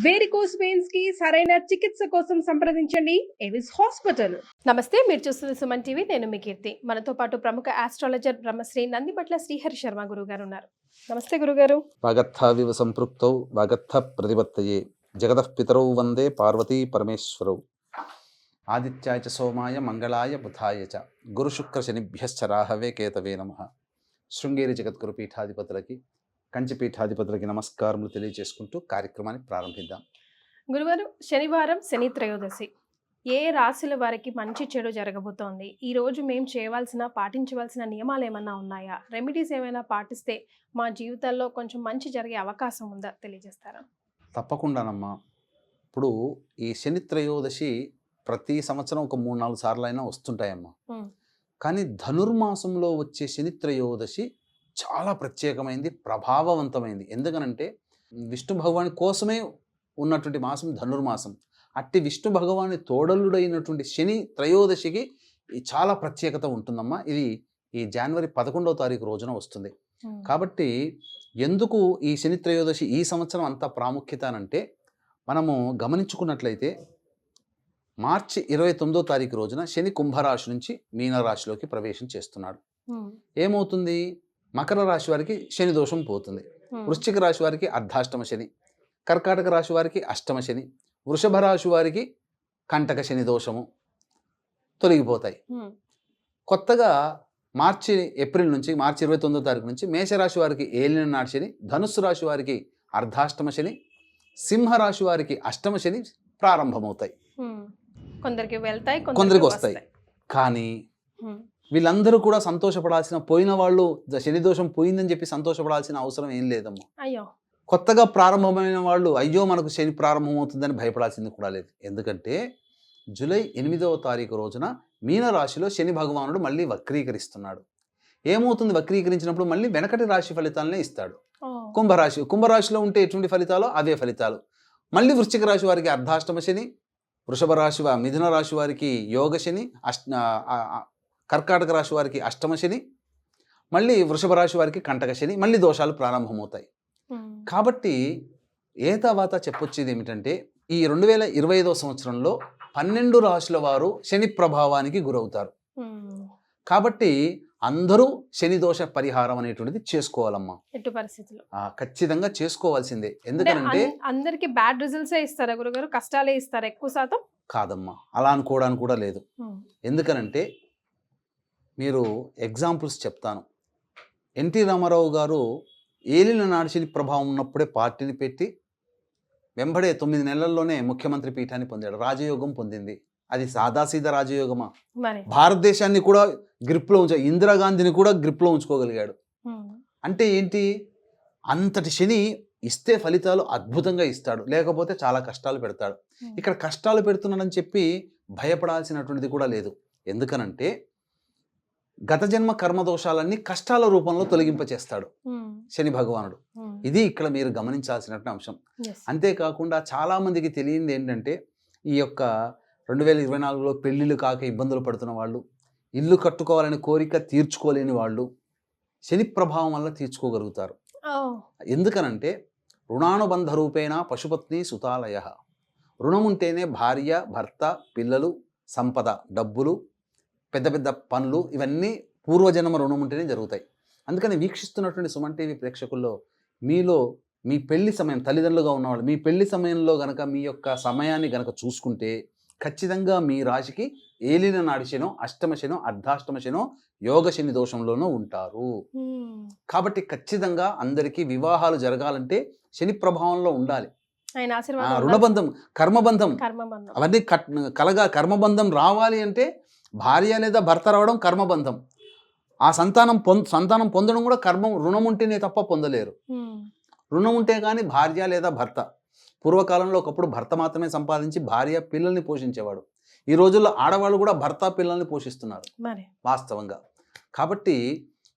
Varicose veins కి సరైన చికిత్స కోసం సంప్రదించండి ఎవిస్ హాస్పిటల్. నమస్తే, మీరు చూస్తున్న సుమన్ టీవీ. నేను మీ కీర్తి. మనతో పాటు ప్రముఖ ఆస్ట్రాలజర్ బ్రహ్మశ్రీ నందిపట్ల శ్రీహరి శర్మ గురువు గారు ఉన్నారు. నమస్తే గురుగారు. వాగర్థావివ సంపృక్తౌ వాగర్థ ప్రతిపత్తయే జగతః పితరౌ వందే పార్వతీ పరమేశ్వరౌ. ఆదిత్యాయ చ సోమాయ మంగళాయ బుధాయ చ గురు శుక్ర శనిభ్యశ్చ రాహవే కేతవే నమః. శృంగేరి జగద్గురు పీఠాధిపతులకి, కంచి పీఠాధిపతులకి నమస్కారములు తెలియజేసుకుంటూ కార్యక్రమాన్ని ప్రారంభిద్దాం. గురుగారు, శనివారం శని త్రయోదశి. ఏ రాశుల వారికి మంచి చెడు జరగబోతోంది? ఈ రోజు మేము చేయవలసిన పాటించవలసిన నియమాలు ఏమైనా ఉన్నాయా? రెమెడీస్ ఏమైనా పాటిస్తే మా జీవితాల్లో కొంచెం మంచి జరిగే అవకాశం ఉందా? తెలియజేస్తారా? తప్పకుండానమ్మా. ఇప్పుడు ఈ శని త్రయోదశి ప్రతి సంవత్సరం ఒక 3-4 సార్లు అయినా వస్తుంటాయమ్మా. కానీ ధనుర్మాసంలో వచ్చే శని త్రయోదశి చాలా ప్రత్యేకమైంది, ప్రభావవంతమైంది. ఎందుకనంటే విష్ణు భగవాని కోసమే ఉన్నటువంటి మాసం ధనుర్మాసం. అట్టి విష్ణు భగవాని తోడలుడైనటువంటి శని త్రయోదశికి చాలా ప్రత్యేకత ఉంటుందమ్మా. ఇది ఈ జనవరి 11వ తారీఖు రోజున వస్తుంది. కాబట్టి ఎందుకు ఈ శని త్రయోదశి ఈ సంవత్సరం అంత ప్రాముఖ్యత అంటే, మనము గమనించుకున్నట్లయితే మార్చి 29వ తారీఖు రోజున శని కుంభరాశి నుంచి మీనరాశిలోకి ప్రవేశం చేస్తున్నాడు. ఏమవుతుంది? మకర రాశి వారికి శని దోషం పోతుంది. వృశ్చిక రాశి వారికి అర్ధాష్టమ శని, కర్కాటక రాశి వారికి అష్టమ శని, వృషభ రాశి వారికి కంటక శని దోషము తొలగిపోతాయి. కొత్తగా ఏప్రిల్ నుంచి మార్చి 29వ తారీఖు నుంచి మేషరాశి వారికి ఏలిన నాటి శని, ధనుస్సు రాశి వారికి అర్ధాష్టమ శని, సింహరాశి వారికి అష్టమ శని ప్రారంభమవుతాయి. కొందరికి వెళ్తాయి, కొందరికి వస్తాయి. కానీ వీళ్ళందరూ కూడా సంతోషపడాల్సిన, పోయిన వాళ్ళు శని దోషం పోయిందని చెప్పి సంతోషపడాల్సిన అవసరం ఏం లేదమ్మా. అయ్యో, కొత్తగా ప్రారంభమైన వాళ్ళు అయ్యో మనకు శని ప్రారంభమవుతుందని భయపడాల్సింది కూడా లేదు. ఎందుకంటే జూలై 8వ తారీఖు రోజున మీనరాశిలో శని భగవానుడు మళ్ళీ వక్రీకరిస్తున్నాడు. ఏమవుతుంది? వక్రీకరించినప్పుడు మళ్ళీ వెనకటి రాశి ఫలితాలనే ఇస్తాడు. కుంభరాశిలో ఉంటే ఎటువంటి ఫలితాలో అవే ఫలితాలు. మళ్ళీ వృశ్చిక రాశి వారికి అర్ధాష్టమ శని, వృషభ రాశి మిథున రాశి వారికి యోగ శని, కర్కాటక రాశి వారికి అష్టమ శని, మళ్ళీ వృషభ రాశి వారికి కంటక శని, మళ్ళీ దోషాలు ప్రారంభమవుతాయి. కాబట్టి తర్వాత చెప్పొచ్చేది ఏమిటంటే, ఈ 2025వ సంవత్సరంలో 12 రాశుల వారు శని ప్రభావానికి గురవుతారు. కాబట్టి అందరూ శని దోష పరిహారం అనేటువంటిది చేసుకోవాలమ్మా. ఎట్టి పరిస్థితుల్లో ఖచ్చితంగా చేసుకోవాల్సిందే. ఎందుకంటే అందరికి బ్యాడ్ రిజల్ట్సే ఇస్తారా గురుగారు? కష్టాలే ఇస్తారా ఎక్కువ శాతం? కాదమ్మా, అలా అనుకోవడానికి కూడా లేదు. ఎందుకనంటే మీరు ఎగ్జాంపుల్స్ చెప్తాను. ఎన్టీ రామారావు గారు ఏలిన నాటి శని ప్రభావం ఉన్నప్పుడే పార్టీని పెట్టి వెంబడే 9 నెలల్లోనే ముఖ్యమంత్రి పీఠాన్ని పొందాడు. రాజయోగం పొందింది. అది సాదాసీదా రాజయోగమా? భారతదేశాన్ని కూడా గ్రిప్లో ఇందిరాగాంధీని కూడా గ్రిప్లో ఉంచుకోగలిగాడు. అంటే ఏంటి? అంతటి శని ఇస్తే ఫలితాలు అద్భుతంగా ఇస్తాడు, లేకపోతే చాలా కష్టాలు పెడతాడు. ఇక్కడ కష్టాలు పెడుతున్నాడని చెప్పి భయపడాల్సినటువంటిది కూడా లేదు. ఎందుకనంటే గత జన్మ కర్మదోషాలన్నీ కష్టాల రూపంలో తొలగింపచేస్తాడు శని భగవానుడు. ఇది ఇక్కడ మీరు గమనించాల్సినటువంటి అంశం. అంతేకాకుండా చాలా మందికి తెలియంది ఏంటంటే, ఈ యొక్క 2024లో పెళ్లిళ్ళు కాక ఇబ్బందులు పడుతున్న వాళ్ళు, ఇల్లు కట్టుకోవాలని కోరిక తీర్చుకోలేని వాళ్ళు శని ప్రభావం వల్ల తీర్చుకోగలుగుతారు. ఎందుకనంటే రుణానుబంధ రూపేణ పశుపత్ని సుతాలయ. రుణం ఉంటేనే భార్య, భర్త, పిల్లలు, సంపద, డబ్బులు, పెద్ద పెద్ద పనులు, ఇవన్నీ పూర్వజన్మ రుణం ఉంటేనే జరుగుతాయి. అందుకని వీక్షిస్తున్నటువంటి సుమన్ టీవీ ప్రేక్షకుల్లో మీలో మీ పెళ్లి సమయం, తల్లిదండ్రులుగా ఉన్నవాళ్ళు మీ పెళ్లి సమయంలో గనక మీ యొక్క సమయాన్ని గనక చూసుకుంటే ఖచ్చితంగా మీ రాశికి ఏలిన నాడి శనో, అష్టమ శనో, అర్ధాష్టమ శనో, యోగ శని దోషంలోనూ ఉంటారు. కాబట్టి ఖచ్చితంగా అందరికీ వివాహాలు జరగాలంటే శని ప్రభావంలో ఉండాలి. రుణబంధం, కర్మబంధం అవన్నీ కర్మబంధం రావాలి అంటే భార్య లేదా భర్త రావడం కర్మబంధం. ఆ సంతానం పొందడం కూడా రుణం ఉంటేనే తప్ప పొందలేరు. రుణం ఉంటే కానీ భార్య లేదా భర్త. పూర్వకాలంలో ఒకప్పుడు భర్త మాత్రమే సంపాదించి భార్య పిల్లల్ని పోషించేవాడు. ఈ రోజుల్లో ఆడవాళ్ళు కూడా భర్త పిల్లల్ని పోషిస్తున్నారు వాస్తవంగా. కాబట్టి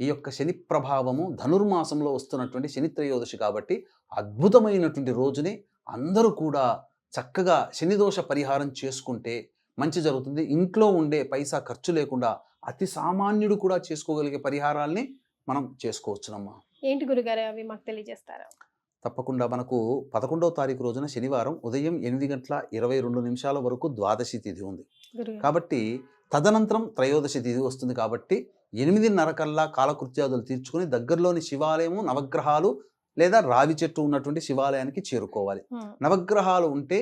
ఈ యొక్క శని ప్రభావము ధనుర్మాసంలో వస్తున్నటువంటి శని త్రయోదశి కాబట్టి అద్భుతమైనటువంటి రోజుని అందరూ కూడా చక్కగా శని దోష పరిహారం చేసుకుంటే మంచి జరుగుతుంది. ఇంట్లో ఉండే పైసా ఖర్చు లేకుండా అతి సామాన్యుడు కూడా చేసుకోగలిగే పరిహారాల్ని మనం చేసుకోవచ్చునమ్మా. ఏంటి గురుగారు అవి మాకు తెలియజేస్తారా? తప్పకుండా మనకు 11వ తారీఖు రోజున శనివారం ఉదయం 8:22 వరకు ద్వాదశి తిథి ఉంది. గురుగారు. కాబట్టి తదనంతరం త్రయోదశి తిథి వస్తుంది. కాబట్టి 8:30 కల్లా కాలకృత్యాదులు తీర్చుకుని దగ్గరలోని శివాలయము, నవగ్రహాలు లేదా రావి చెట్టు ఉన్నటువంటి శివాలయానికి చేరుకోవాలి. నవగ్రహాలు ఉంటే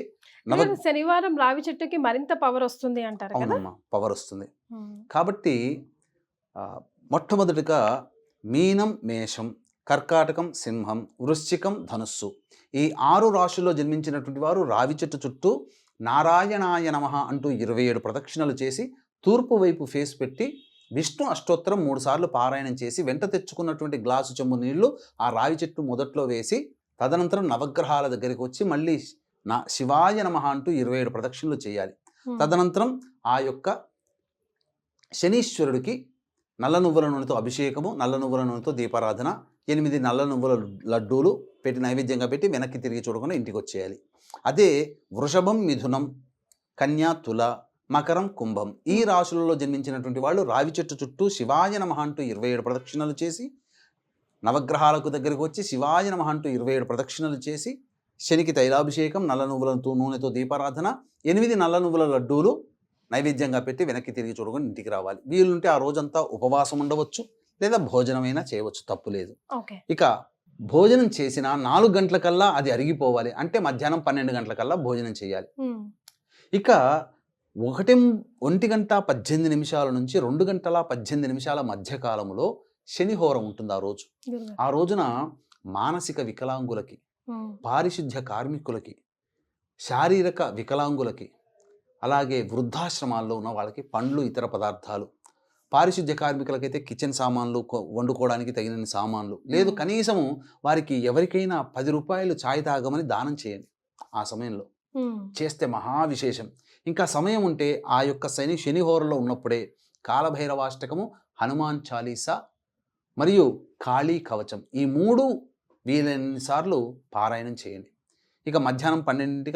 గురుగారు, శనివారం రావి చెట్టుకి మరింత పవర్ వస్తుంది అంటారు కదా. అవునమ్మా, పవర్ వస్తుంది. కాబట్టి మొట్టమొదటిగా మీనం మేషం, కర్కాటకం సింహం, వృశ్చికం ధనుస్సు, ఈ 6 రాశుల్లో జన్మించినటువంటి వారు రావి చెట్టు చుట్టూ నారాయణాయ నమః అంటూ 27 ప్రదక్షిణలు చేసి తూర్పు వైపు ఫేస్ పెట్టి విష్ణు అష్టోత్తరం 3 సార్లు పారాయణం చేసి వెంట తెచ్చుకున్నటువంటి గ్లాసు చెంబు నీళ్లు ఆ రావి చెట్టు మొదట్లో వేసి తదనంతరం నవగ్రహాల దగ్గరికి వచ్చి మళ్ళీ శివాయ నమః అంటూ 27 ప్రదక్షిణలు చేయాలి. తదనంతరం ఆ యొక్క శనీశ్వరుడికి నల్ల నువ్వుల నూనెతో అభిషేకము, నల్ల నువ్వుల నూనెతో దీపారాధన, 8 నల్ల నువ్వుల లడ్డూలు పెట్టి నైవేద్యంగా పెట్టి వెనక్కి తిరిగి చూడకుండా ఇంటికి వచ్చేయాలి. అదే వృషభం, మిథునం, కన్యా, తుల, మకరం, కుంభం ఈ రాశులలో జన్మించినటువంటి వాళ్ళు రావి చెట్టు చుట్టూ శివాయ నమః అంటూ 27 ప్రదక్షిణలు చేసి నవగ్రహాలకు దగ్గరికి వచ్చి శివాయ నమః అంటూ 27 ప్రదక్షిణలు చేసి శనికి తైలాభిషేకం, నల్ల నువ్వుల నూనెతో దీపారాధన, 8 నల్ల నువ్వుల లడ్డూలు నైవేద్యంగా పెట్టి వెనక్కి తిరిగి చూడకుండా ఇంటికి రావాలి. వీలుంటే ఆ రోజంతా ఉపవాసం ఉండవచ్చు లేదా భోజనమైనా చేయవచ్చు, తప్పు లేదు. ఇక భోజనం చేసిన 4 గంటలకల్లా అది అరిగిపోవాలి. అంటే మధ్యాహ్నం 12 గంటలకల్లా భోజనం చేయాలి. ఇక 1:18 నుంచి 2:18 మధ్య కాలంలో శనిహోరం ఉంటుంది. ఆ రోజున మానసిక వికలాంగులకి, పారిశుద్ధ్య కార్మికులకి, శారీరక వికలాంగులకి, అలాగే వృద్ధాశ్రమాల్లో ఉన్న వాళ్ళకి పండ్లు, ఇతర పదార్థాలు, పారిశుద్ధ్య కార్మికులకైతే కిచెన్ సామాన్లు, వండుకోవడానికి తగినన్ని సామాన్లు, లేదు కనీసము వారికి ఎవరికైనా 10 రూపాయలు ఛాయ్ తాగమని దానం చేయండి. ఆ సమయంలో చేస్తే మహా విశేషం. ఇంకా సమయం ఉంటే ఆ యొక్క శనిహోరలో ఉన్నప్పుడే కాలభైరవాష్టకము, హనుమాన్ చాలీసా మరియు కాళీ కవచం ఈ 3 వీలైనసార్లు పారాయణం చేయండి. ఇక మధ్యాహ్నం 12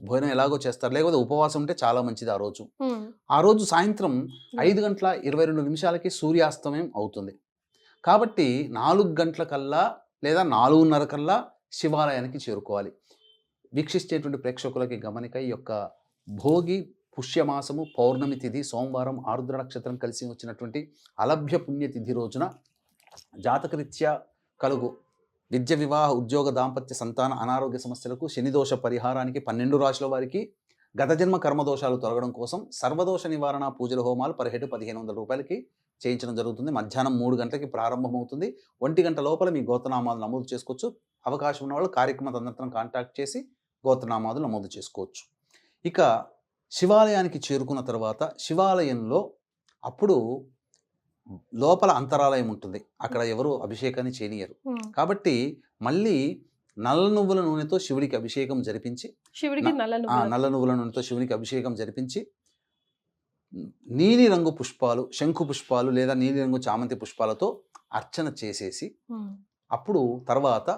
భోజనం ఎలాగో చేస్తారు, లేకపోతే ఉపవాసం ఉంటే చాలా మంచిది. ఆ రోజు సాయంత్రం 5:22 సూర్యాస్తమయం అవుతుంది. కాబట్టి 4 గంటలకల్లా లేదా 4:30 శివాలయానికి చేరుకోవాలి. వీక్షించేటువంటి ప్రేక్షకులకి గమనిక, ఈ యొక్క భోగి పుష్యమాసము పౌర్ణమి తిథి సోమవారం ఆరుద్ర నక్షత్రం కలిసి వచ్చినటువంటి అలభ్య పుణ్యతిథి రోజున జాతకరీత్యా కలుగు విద్య, వివాహ, ఉద్యోగ, దాంపత్య, సంతాన, అనారోగ్య సమస్యలకు శనిదోష పరిహారానికి 12 రాశుల వారికి గత జన్మ కర్మదోషాలు తొలగడం కోసం సర్వదోష నివారణ పూజల హోమాలు పర్ హెడ్ 1500 రూపాయలకి చేయించడం జరుగుతుంది. మధ్యాహ్నం 3 గంటలకి ప్రారంభమవుతుంది. 1 గంట లోపల మీ గోత్రనామాలు నమోదు చేసుకోవచ్చు. అవకాశం ఉన్న వాళ్ళు కార్యక్రమ తదనంతరం కాంటాక్ట్ చేసి గోత్రనామాలు నమోదు చేసుకోవచ్చు. ఇక శివాలయానికి చేరుకున్న తర్వాత శివాలయంలో అప్పుడు లోపల అంతరాలయం ఉంటుంది. అక్కడ ఎవరు అభిషేకాన్ని చేయనియరు. కాబట్టి మళ్ళీ నల్ల నువ్వుల నూనెతో శివుడికి అభిషేకం జరిపించి, నల్ల నువ్వుల నూనెతో శివునికి అభిషేకం జరిపించి నీలి రంగు పుష్పాలు, శంకు పుష్పాలు లేదా నీలి రంగు చామంతి పుష్పాలతో అర్చన చేసేసి అప్పుడు తర్వాత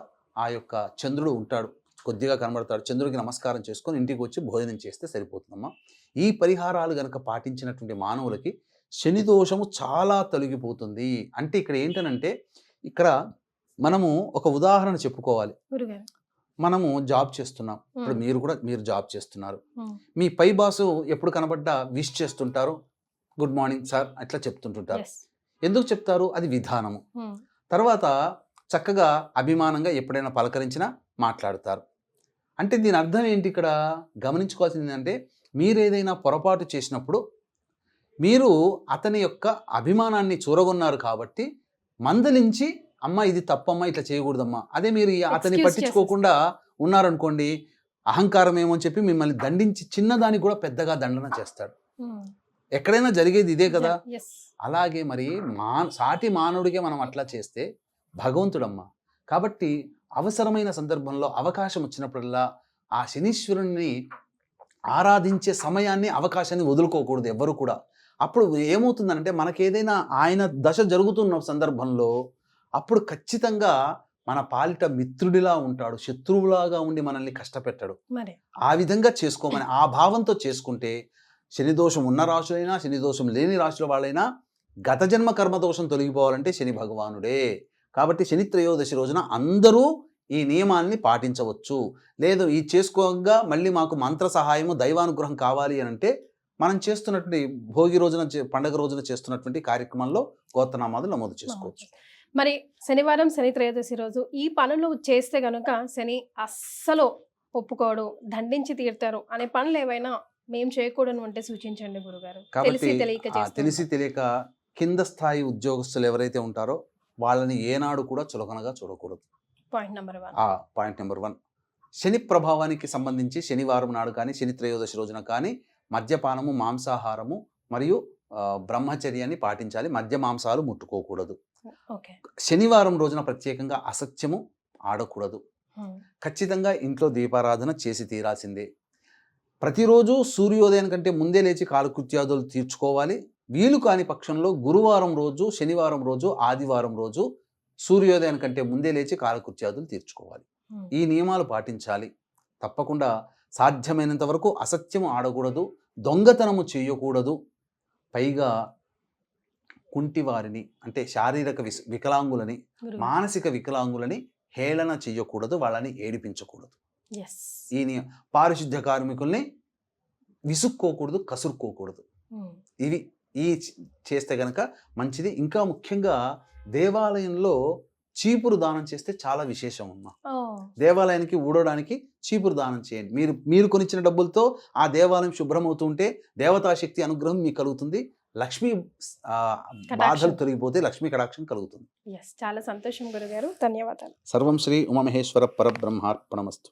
ఆ యొక్క చంద్రుడు ఉంటాడు, కొద్దిగా కనబడతాడు, చంద్రుడికి నమస్కారం చేసుకొని ఇంటికి వచ్చి భోజనం చేస్తే సరిపోతుందమ్మా. ఈ పరిహారాలు గనక పాటించినటువంటి మానవులకి శని దోషము చాలా తొలగిపోతుంది. అంటే ఇక్కడ ఏంటనంటే, ఇక్కడ మనము ఒక ఉదాహరణ చెప్పుకోవాలి. మనము జాబ్ చేస్తున్నాం, ఇప్పుడు మీరు జాబ్ చేస్తున్నారు. మీ పై బాసు ఎప్పుడు కనబడ్డా విష్ చేస్తుంటారు, గుడ్ మార్నింగ్ సార్ అట్లా చెప్తుంటుంటారు. ఎందుకు చెప్తారు? అది విధానము. తర్వాత చక్కగా అభిమానంగా ఎప్పుడైనా పలకరించినా మాట్లాడతారు. అంటే దీని అర్థం ఏంటి? ఇక్కడ గమనించుకోవాల్సింది ఏంటంటే, మీరేదైనా పొరపాటు చేసినప్పుడు మీరు అతని యొక్క అభిమానాన్ని చూరగొన్నారు కాబట్టి మందలించి, అమ్మ ఇది తప్పమ్మా, ఇట్లా చేయకూడదమ్మా. అదే మీరు అతన్ని పట్టించుకోకుండా ఉన్నారనుకోండి, అహంకారం ఏమో అని చెప్పి మిమ్మల్ని దండించి చిన్నదానికి కూడా పెద్దగా దండన చేస్తాడు. ఎక్కడైనా జరిగేది ఇదే కదా. అలాగే మరి సాటి మానవుడికే మనం అట్లా చేస్తే భగవంతుడమ్మా. కాబట్టి అవసరమైన సందర్భంలో అవకాశం వచ్చినప్పుడల్లా ఆ శనీశ్వరుణ్ణి ఆరాధించే సమయాన్ని, అవకాశాన్ని వదులుకోకూడదు ఎవ్వరు కూడా. అప్పుడు ఏమవుతుందంటే, మనకేదైనా ఆయన దశ జరుగుతున్న సందర్భంలో అప్పుడు ఖచ్చితంగా మన పాలిట మిత్రుడిలా ఉంటాడు, శత్రువులాగా ఉండి మనల్ని కష్టపెట్టాడు. ఆ విధంగా చేసుకోమని ఆ భావంతో చేసుకుంటే శనిదోషం ఉన్న రాశులైనా శనిదోషం లేని రాశుల వాళ్ళైనా గత జన్మ కర్మదోషం తొలగిపోవాలంటే శని భగవానుడే. కాబట్టి శని త్రయోదశి రోజున అందరూ ఈ నియమాల్ని పాటించవచ్చు. లేదు ఈ చేసుకోగా మళ్ళీ మాకు మంత్ర సహాయము దైవానుగ్రహం కావాలి అని అంటే మనం చేస్తున్నటువంటి భోగి రోజున పండగ రోజున చేస్తున్నటువంటి కార్యక్రమంలో గోత్రనామాలు నమోదు చేసుకోవచ్చు. మరి శనివారం శని త్రయోదశి రోజు ఈ పనులు చేస్తే గనుక శని అస్సలు ఒప్పుకోడు, దండించి తీరుతారు అనే పనులు ఏవైనా మేము చేయకూడదు అంటే సూచించండి గురుగారు. కాబట్టి తెలిసి తెలిసి తెలియక కింద స్థాయి ఉద్యోగస్తులు ఎవరైతే ఉంటారో వాళ్ళని ఏనాడు కూడా చులకనగా చూడకూడదు. Point number 1. పాయింట్ నెంబర్ 1, శని ప్రభావానికి సంబంధించి శనివారం నాడు కానీ శని త్రయోదశి రోజున కానీ మద్యపానము, మాంసాహారము మరియు బ్రహ్మచర్యాన్ని పాటించాలి. మద్య మాంసాలు ముట్టుకోకూడదు. ఓకే. శనివారం రోజున ప్రత్యేకంగా అసత్యము ఆడకూడదు. ఖచ్చితంగా ఇంట్లో దీపారాధన చేసి తీరాల్సిందే. ప్రతిరోజు సూర్యోదయం కంటే ముందే లేచి కాలకృత్యాదులు తీర్చుకోవాలి. వీలు కాని పక్షంలో గురువారం రోజు, శనివారం రోజు, ఆదివారం రోజు సూర్యోదయం కంటే ముందే లేచి కాలకృత్యాదులు తీర్చుకోవాలి. ఈ నియమాలు పాటించాలి. తప్పకుండా సాధ్యమైనంత వరకు అసత్యము ఆడకూడదు, దొంగతనము చేయకూడదు. పైగా కుంటివారిని అంటే శారీరక వికలాంగులని, మానసిక వికలాంగులని హేళన చెయ్యకూడదు, వాళ్ళని ఏడిపించకూడదు. ఈ పారిశుద్ధ్య కార్మికుల్ని విసుక్కోకూడదు, కసురుకోకూడదు. ఇవి చేస్తే గనక మంచిది. ఇంకా ముఖ్యంగా దేవాలయంలో చీపురు దానం చేస్తే చాలా విశేషం అమ్మా. దేవాలయానికి ఊడడానికి చీపురు దానం చేయండి. మీరు కొనిచ్చిన డబ్బులతో ఆ దేవాలయం శుభ్రమవుతుంటే దేవతాశక్తి అనుగ్రహం మీకు కలుగుతుంది. లక్ష్మీ బాధలు తొలగిపోతే లక్ష్మీ కటాక్షం కలుగుతుంది. చాలా సంతోషం గురుగారు, ధన్యవాదాలు. సర్వం శ్రీ ఉమామహేశ్వర పరబ్రహ్మార్పణమస్తు.